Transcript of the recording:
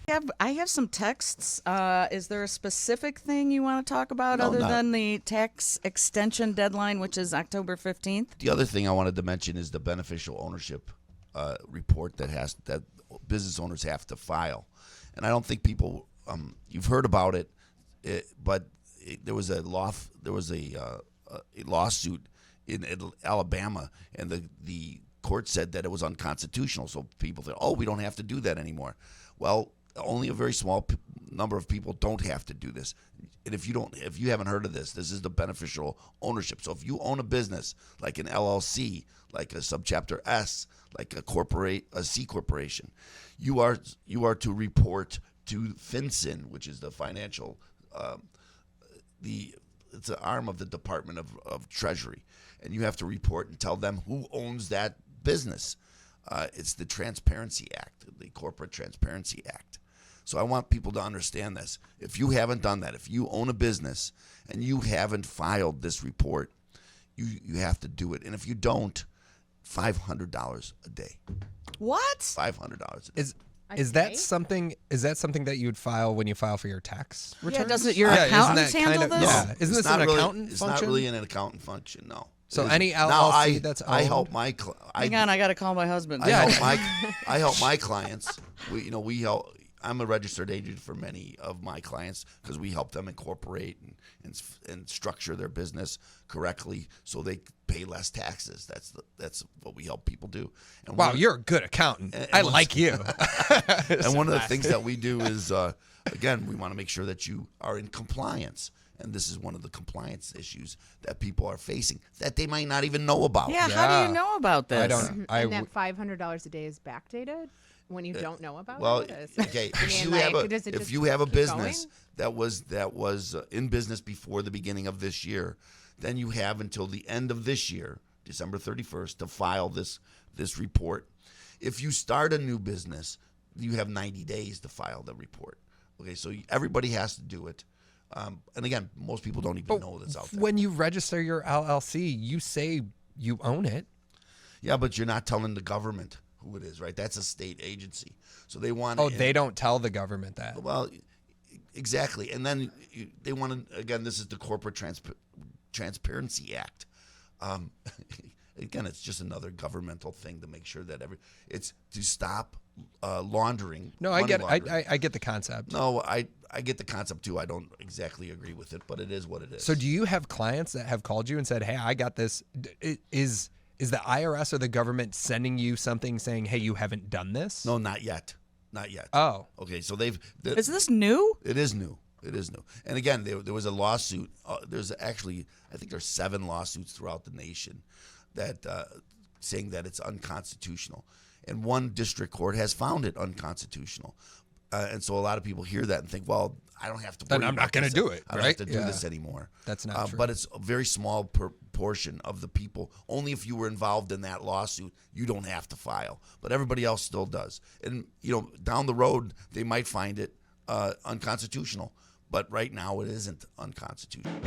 I have some texts. Is there a specific thing you want to talk about No, other not. than the tax extension deadline, which is October 15th? The other thing I wanted to mention is the beneficial ownership report that business owners have to file, and I don't think people you've heard about it, but there was a lawsuit in Alabama, and the court said that it was unconstitutional. So people think, oh, we don't have to do that anymore. Well, only a very small number of people don't have to do this. And if you haven't heard of this, this is the beneficial ownership. So if you own a business like an LLC, like a subchapter S, like a C corporation, you are to report to FinCEN, which is the financial it's an arm of the Department of Treasury, and you have to report and tell them who owns that business. It's the Transparency Act, the Corporate Transparency Act. So I want people to understand this. If you haven't done that, if you own a business and you haven't filed this report, you have to do it. And if you don't, $500 a day. What? $500 a day. Is that something that you would file when you file for your tax returns? Yeah, doesn't your accountants handle this? Yeah, isn't this an accountant function? It's not really an accountant function, no. So any LLC that's owned? I help my Hang on, I got to call my husband. I help my clients. We help. I'm a registered agent for many of my clients because we help them incorporate and structure their business correctly so they pay less taxes. That's what we help people do. And wow, you're a good accountant. I like you. And one of the things that we do is, again, we want to make sure that you are in compliance. And this is one of the compliance issues that people are facing that they might not even know about. Yeah, how do you know about this? I don't. And that $500 a day is backdated when you don't know about it? Okay. If you have a business that was in business before the beginning of this year, then you have until the end of this year, December 31st, to file this report. If you start a new business, you have 90 days to file the report. Okay, so everybody has to do it. And again, most people don't even know that's out there. When you register your LLC, you say you own it. Yeah, but you're not telling the government who it is, right? That's a state agency. So they want. Oh, they don't tell the government that. Well, exactly. And then they want to. Again, this is the Corporate Transparency Act. Again, it's just another governmental thing to make sure that it's to stop laundering. No, I get I get the concept. No, I get the concept too. I don't exactly agree with it, but it is what it is. So do you have clients that have called you and said, hey, I got this? Is the IRS or the government sending you something saying, hey, you haven't done this? No, not yet. Not yet. Oh. Okay, so is this new? It is new. It is new. And again, there was a lawsuit. There's actually, I think there's 7 lawsuits throughout the nation that saying that it's unconstitutional. And one district court has found it unconstitutional. And so a lot of people hear that and think, well, I don't have to worry Then I'm not going to do it, I don't have to do this anymore. That's not true. But it's a very small proportion of the people. Only if you were involved in that lawsuit, you don't have to file. But everybody else still does. And, down the road, they might find it unconstitutional. But right now, it isn't unconstitutional.